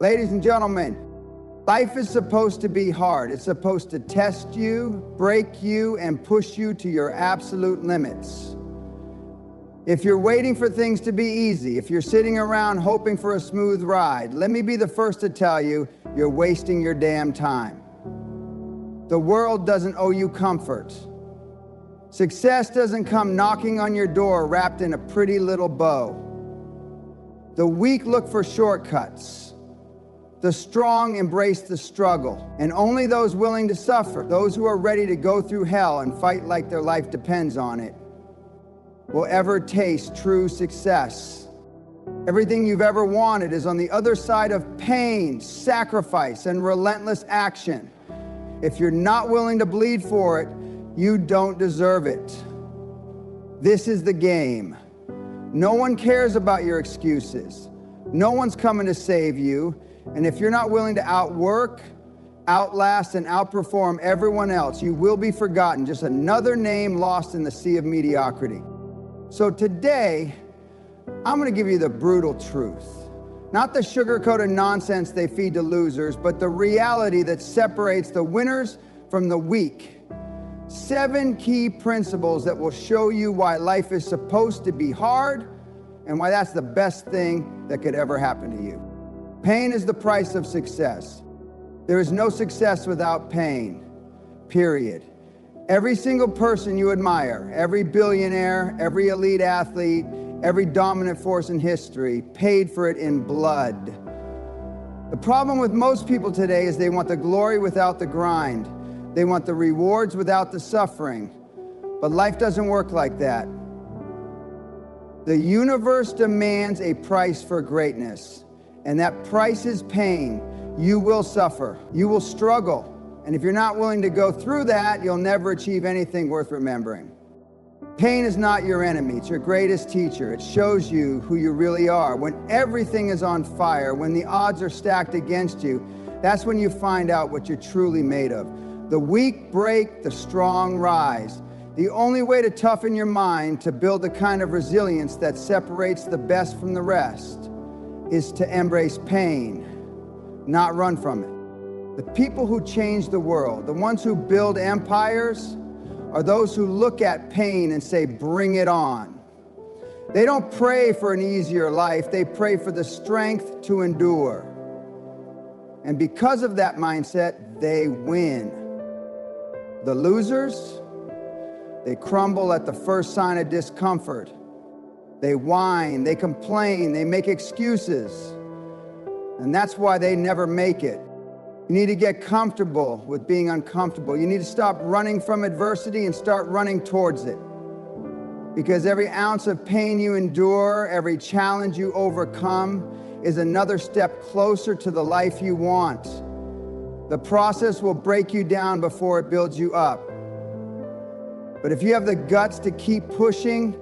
Ladies and gentlemen, life is supposed to be hard. It's supposed to test you, break you, and push you to your absolute limits. If you're waiting for things to be easy, if you're sitting around hoping for a smooth ride, let me be the first to tell you, you're wasting your damn time. The world doesn't owe you comfort. Success doesn't come knocking on your door wrapped in a pretty little bow. The weak look for shortcuts. The strong embrace the struggle. And only those willing to suffer, those who are ready to go through hell and fight like their life depends on it, will ever taste true success. Everything you've ever wanted is on the other side of pain, sacrifice, and relentless action. If you're not willing to bleed for it, you don't deserve it. This is the game. No one cares about your excuses. No one's coming to save you. And if you're not willing to outwork, outlast, and outperform everyone else, you will be forgotten, just another name lost in the sea of mediocrity. So today, I'm going to give you the brutal truth. Not the sugar-coated nonsense they feed to losers, but the reality that separates the winners from the weak. 7 key principles that will show you why life is supposed to be hard and why that's the best thing that could ever happen to you. Pain is the price of success. There is no success without pain, period. Every single person you admire, every billionaire, every elite athlete, every dominant force in history paid for it in blood. The problem with most people today is they want the glory without the grind. They want the rewards without the suffering. But life doesn't work like that. The universe demands a price for greatness, and that price is pain. You will suffer. You will struggle. And if you're not willing to go through that, you'll never achieve anything worth remembering. Pain is not your enemy. It's your greatest teacher. It shows you who you really are. When everything is on fire, when the odds are stacked against you, that's when you find out what you're truly made of. The weak break, the strong rise. The only way to toughen your mind, to build the kind of resilience that separates the best from the rest, is to embrace pain, not run from it. The people who change the world, the ones who build empires, are those who look at pain and say, bring it on. They don't pray for an easier life, they pray for the strength to endure. And because of that mindset, they win. The losers, they crumble at the first sign of discomfort. They whine, they complain, they make excuses. And that's why they never make it. You need to get comfortable with being uncomfortable. You need to stop running from adversity and start running towards it. Because every ounce of pain you endure, every challenge you overcome, is another step closer to the life you want. The process will break you down before it builds you up. But if you have the guts to keep pushing,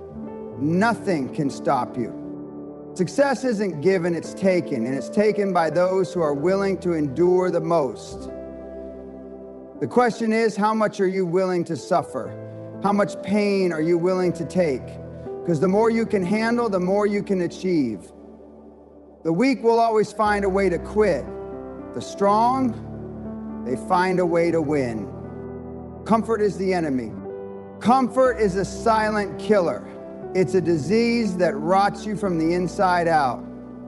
nothing can stop you. Success isn't given, it's taken, and it's taken by those who are willing to endure the most. The question is, how much are you willing to suffer? How much pain are you willing to take? Because the more you can handle, the more you can achieve. The weak will always find a way to quit. The strong, they find a way to win. Comfort is the enemy. Comfort is a silent killer. It's a disease that rots you from the inside out.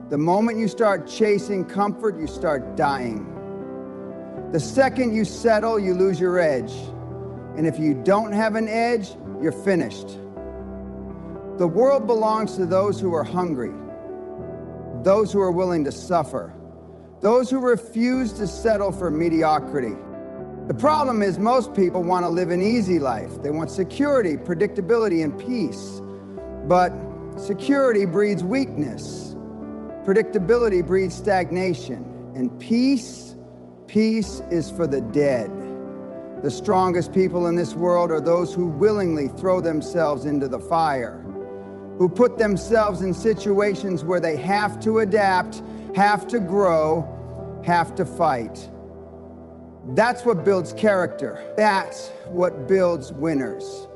The moment you start chasing comfort, you start dying. The second you settle, you lose your edge. And if you don't have an edge, you're finished. The world belongs to those who are hungry, those who are willing to suffer, those who refuse to settle for mediocrity. The problem is most people want to live an easy life. They want security, predictability, and peace. But security breeds weakness. Predictability breeds stagnation. And peace is for the dead. The strongest people in this world are those who willingly throw themselves into the fire, who put themselves in situations where they have to adapt, have to grow, have to fight. That's what builds character. That's what builds winners.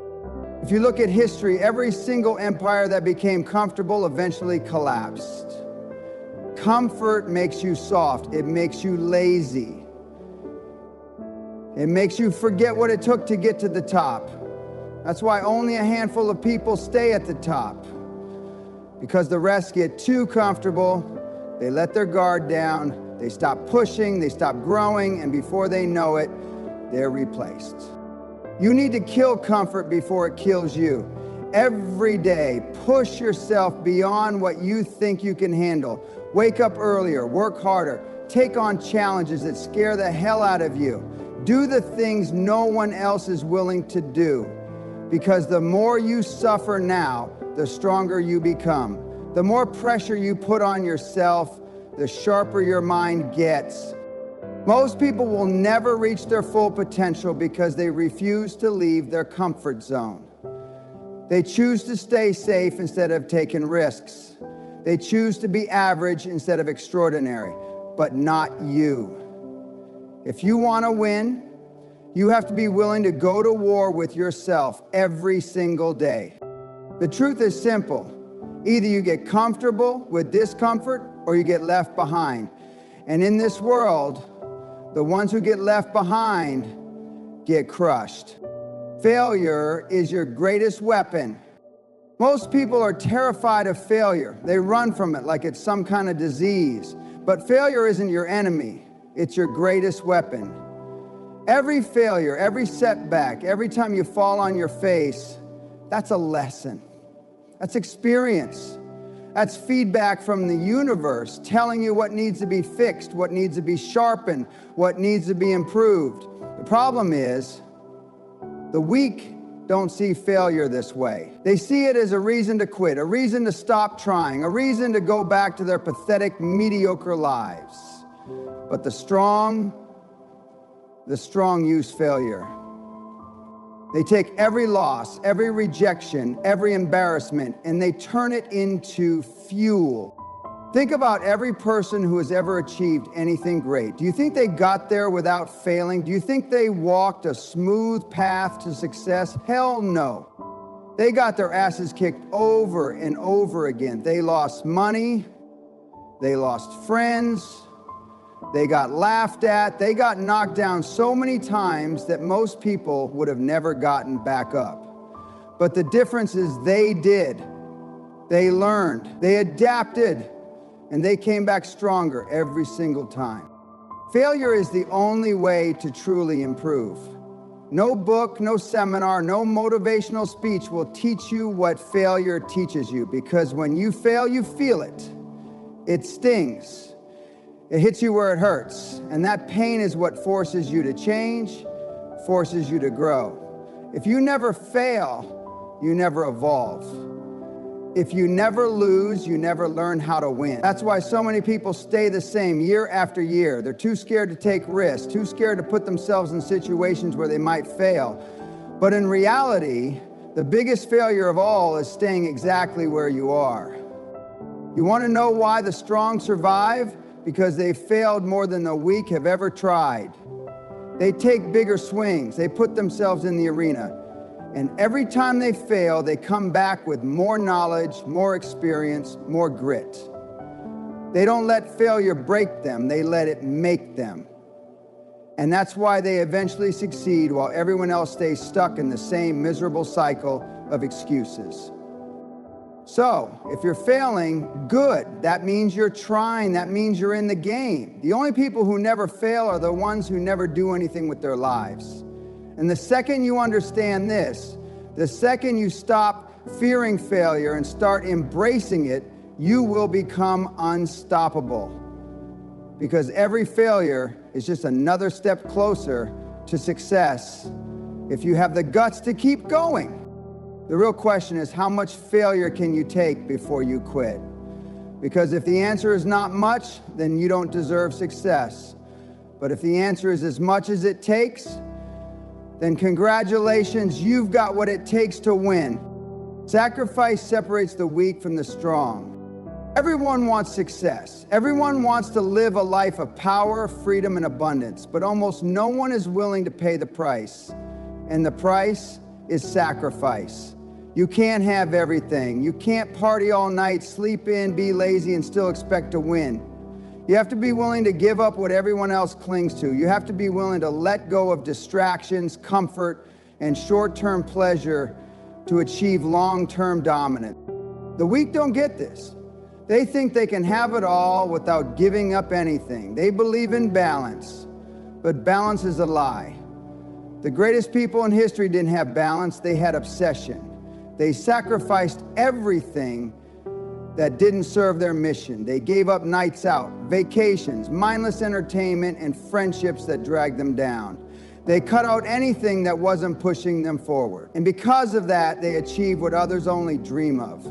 If you look at history, every single empire that became comfortable eventually collapsed. Comfort makes you soft. It makes you lazy. It makes you forget what it took to get to the top. That's why only a handful of people stay at the top, because the rest get too comfortable. They let their guard down. They stop pushing. They stop growing. And before they know it, they're replaced. You need to kill comfort before it kills you. Every day, push yourself beyond what you think you can handle. Wake up earlier, work harder, take on challenges that scare the hell out of you. Do the things no one else is willing to do. Because the more you suffer now, the stronger you become. The more pressure you put on yourself, the sharper your mind gets. Most people will never reach their full potential because they refuse to leave their comfort zone. They choose to stay safe instead of taking risks. They choose to be average instead of extraordinary, but not you. If you want to win, you have to be willing to go to war with yourself every single day. The truth is simple. Either you get comfortable with discomfort or you get left behind. And in this world, the ones who get left behind get crushed. Failure is your greatest weapon. Most people are terrified of failure. They run from it like it's some kind of disease. But failure isn't your enemy. It's your greatest weapon. Every failure, every setback, every time you fall on your face, that's a lesson. That's experience. That's feedback from the universe telling you what needs to be fixed, what needs to be sharpened, what needs to be improved. The problem is, the weak don't see failure this way. They see it as a reason to quit, a reason to stop trying, a reason to go back to their pathetic, mediocre lives. But the strong use failure. They take every loss, every rejection, every embarrassment, and they turn it into fuel. Think about every person who has ever achieved anything great. Do you think they got there without failing? Do you think they walked a smooth path to success? Hell no. They got their asses kicked over and over again. They lost money. They lost friends. They got laughed at. They got knocked down so many times that most people would have never gotten back up. But the difference is they did. They learned. They adapted. And they came back stronger every single time. Failure is the only way to truly improve. No book, no seminar, no motivational speech will teach you what failure teaches you, because when you fail, you feel it. It stings. It hits you where it hurts. And that pain is what forces you to change, forces you to grow. If you never fail, you never evolve. If you never lose, you never learn how to win. That's why so many people stay the same year after year. They're too scared to take risks, too scared to put themselves in situations where they might fail. But in reality, the biggest failure of all is staying exactly where you are. You want to know why the strong survive? Because they failed more than the weak have ever tried. They take bigger swings. They put themselves in the arena. And every time they fail, they come back with more knowledge, more experience, more grit. They don't let failure break them, they let it make them. And that's why they eventually succeed while everyone else stays stuck in the same miserable cycle of excuses. So, if you're failing, good. That means you're trying, that means you're in the game. The only people who never fail are the ones who never do anything with their lives. And the second you understand this, the second you stop fearing failure and start embracing it, you will become unstoppable. Because every failure is just another step closer to success if you have the guts to keep going. The real question is, how much failure can you take before you quit? Because if the answer is not much, then you don't deserve success. But if the answer is as much as it takes, then congratulations, you've got what it takes to win. Sacrifice separates the weak from the strong. Everyone wants success. Everyone wants to live a life of power, freedom, and abundance, but almost no one is willing to pay the price. And the price is sacrifice. You can't have everything. You can't party all night, sleep in, be lazy, and still expect to win. You have to be willing to give up what everyone else clings to. You have to be willing to let go of distractions, comfort, and short-term pleasure to achieve long-term dominance. The weak don't get this. They think they can have it all without giving up anything. They believe in balance, but balance is a lie. The greatest people in history didn't have balance, they had obsession. They sacrificed everything that didn't serve their mission. They gave up nights out, vacations, mindless entertainment, and friendships that dragged them down. They cut out anything that wasn't pushing them forward. And because of that, they achieved what others only dream of.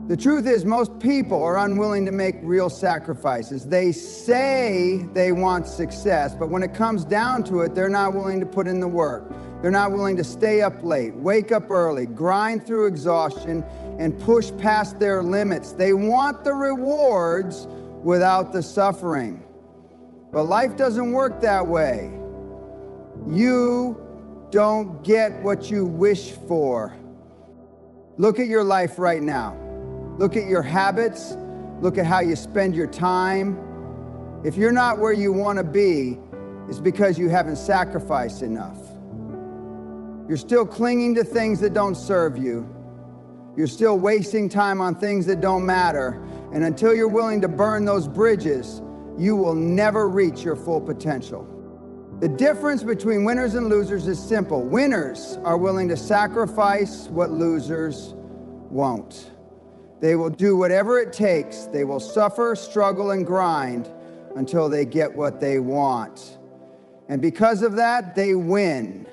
The truth is, most people are unwilling to make real sacrifices. They say they want success, but when it comes down to it, they're not willing to put in the work. They're not willing to stay up late, wake up early, grind through exhaustion, and push past their limits. They want the rewards without the suffering. But life doesn't work that way. You don't get what you wish for. Look at your life right now. Look at your habits. Look at how you spend your time. If you're not where you want to be, it's because you haven't sacrificed enough. You're still clinging to things that don't serve you. You're still wasting time on things that don't matter. And until you're willing to burn those bridges, you will never reach your full potential. The difference between winners and losers is simple. Winners are willing to sacrifice what losers won't. They will do whatever it takes. They will suffer, struggle, and grind until they get what they want. And because of that, they win.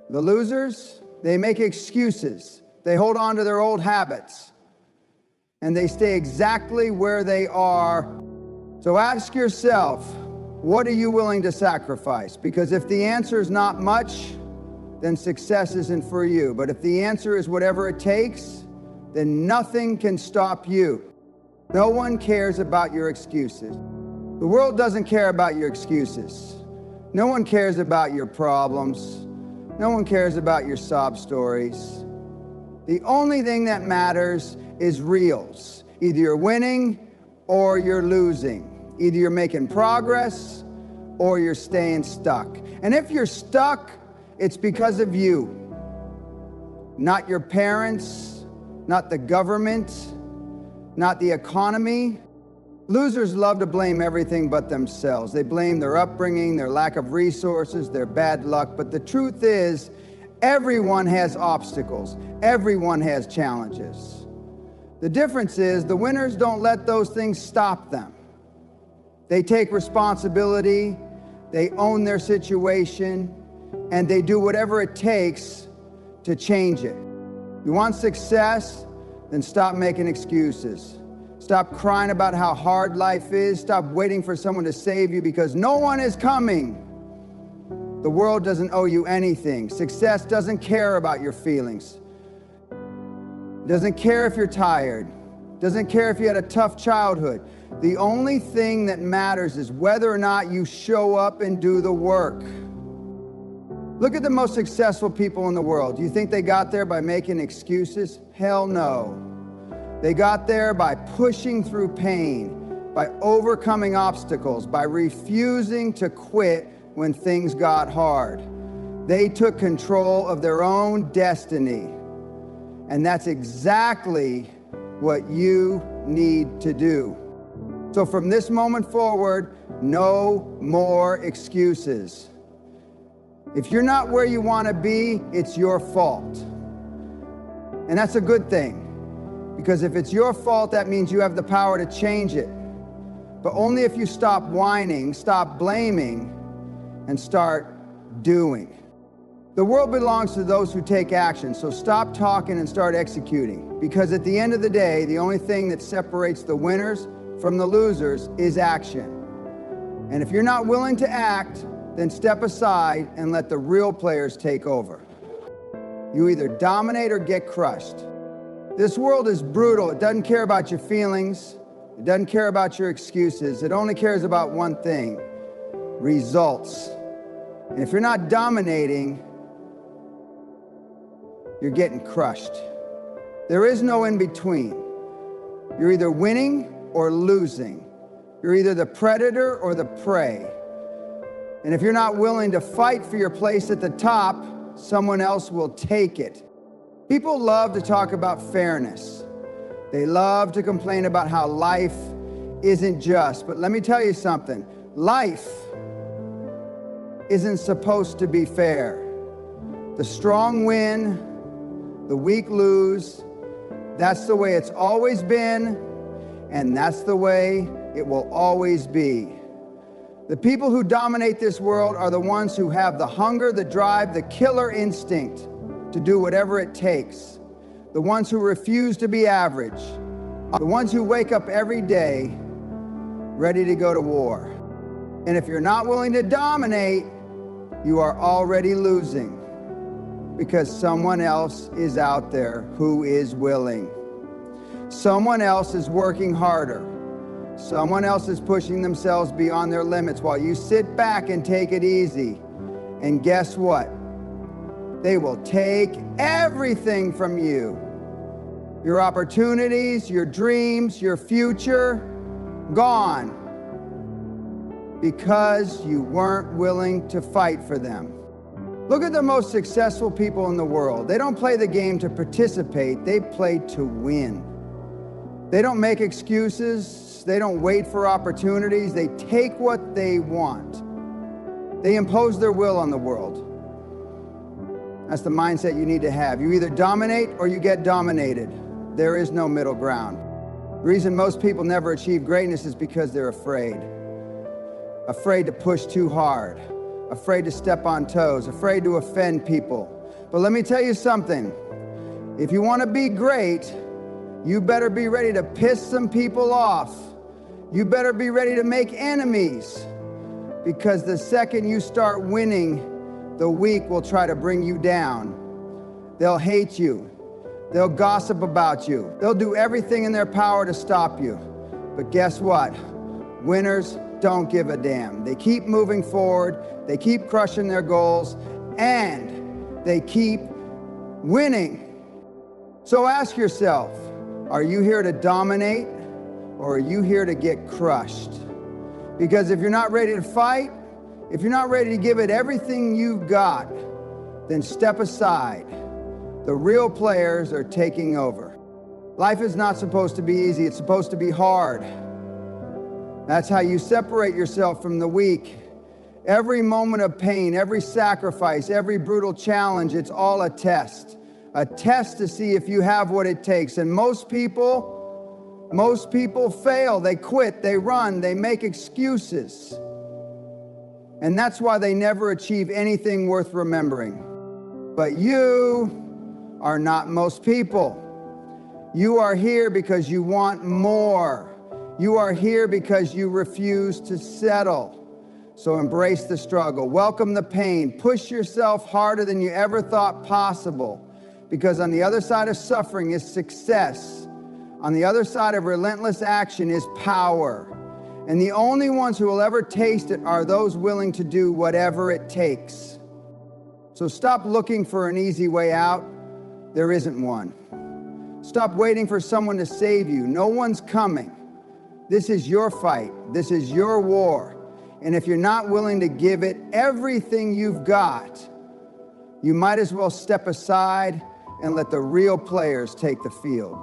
The losers, they make excuses. They hold on to their old habits. And they stay exactly where they are. So ask yourself, what are you willing to sacrifice? Because if the answer is not much, then success isn't for you. But if the answer is whatever it takes, then nothing can stop you. No one cares about your excuses. The world doesn't care about your excuses. No one cares about your problems. No one cares about your sob stories. The only thing that matters is reals. Either you're winning or you're losing. Either you're making progress or you're staying stuck. And if you're stuck, it's because of you. Not your parents, not the government, not the economy. Losers love to blame everything but themselves. They blame their upbringing, their lack of resources, their bad luck. But the truth is, everyone has obstacles. Everyone has challenges. The difference is, the winners don't let those things stop them. They take responsibility, they own their situation, and they do whatever it takes to change it. You want success? Then stop making excuses. Stop crying about how hard life is. Stop waiting for someone to save you, because no one is coming. The world doesn't owe you anything. Success doesn't care about your feelings. Doesn't care if you're tired. Doesn't care if you had a tough childhood. The only thing that matters is whether or not you show up and do the work. Look at the most successful people in the world. Do you think they got there by making excuses? Hell no. They got there by pushing through pain, by overcoming obstacles, by refusing to quit when things got hard. They took control of their own destiny. And that's exactly what you need to do. So from this moment forward, no more excuses. If you're not where you want to be, it's your fault. And that's a good thing. Because if it's your fault, that means you have the power to change it. But only if you stop whining, stop blaming, and start doing. The world belongs to those who take action, so stop talking and start executing. Because at the end of the day, the only thing that separates the winners from the losers is action. And if you're not willing to act, then step aside and let the real players take over. You either dominate or get crushed. This world is brutal. It doesn't care about your feelings. It doesn't care about your excuses. It only cares about one thing: results. And if you're not dominating, you're getting crushed. There is no in between. You're either winning or losing. You're either the predator or the prey. And if you're not willing to fight for your place at the top, someone else will take it. People love to talk about fairness. They love to complain about how life isn't just. But let me tell you something. Life isn't supposed to be fair. The strong win, the weak lose. That's the way it's always been, and that's the way it will always be. The people who dominate this world are the ones who have the hunger, the drive, the killer instinct to do whatever it takes. The ones who refuse to be average. The ones who wake up every day ready to go to war. And if you're not willing to dominate, you are already losing, because someone else is out there who is willing. Someone else is working harder. Someone else is pushing themselves beyond their limits while you sit back and take it easy. And guess what? They will take everything from you. Your opportunities, your dreams, your future, gone. Because you weren't willing to fight for them. Look at the most successful people in the world. They don't play the game to participate, they play to win. They don't make excuses, they don't wait for opportunities, they take what they want. They impose their will on the world. That's the mindset you need to have. You either dominate or you get dominated. There is no middle ground. The reason most people never achieve greatness is because they're afraid. Afraid to push too hard. Afraid to step on toes, afraid to offend people. But let me tell you something. If you want to be great, you better be ready to piss some people off. You better be ready to make enemies. Because the second you start winning, the weak will try to bring you down. They'll hate you. They'll gossip about you. They'll do everything in their power to stop you. But guess what? Winners don't give a damn. They keep moving forward, they keep crushing their goals, and they keep winning. So ask yourself, are you here to dominate or are you here to get crushed? Because if you're not ready to fight, if you're not ready to give it everything you've got, then step aside. The real players are taking over. Life is not supposed to be easy, it's supposed to be hard. That's how you separate yourself from the weak. Every moment of pain, every sacrifice, every brutal challenge, it's all a test to see if you have what it takes. And most people fail, they quit, they run, they make excuses. And that's why they never achieve anything worth remembering. But you are not most people. You are here because you want more. You are here because you refuse to settle. So embrace the struggle, welcome the pain, push yourself harder than you ever thought possible. Because on the other side of suffering is success. On the other side of relentless action is power. And the only ones who will ever taste it are those willing to do whatever it takes. So stop looking for an easy way out. There isn't one. Stop waiting for someone to save you. No one's coming. This is your fight. This is your war. And if you're not willing to give it everything you've got, you might as well step aside and let the real players take the field.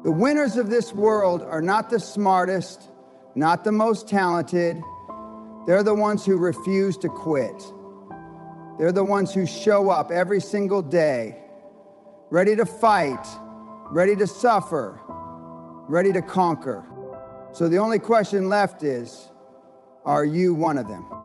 The winners of this world are not the smartest, not the most talented. They're the ones who refuse to quit. They're the ones who show up every single day, ready to fight, ready to suffer, ready to conquer. So the only question left is, are you one of them?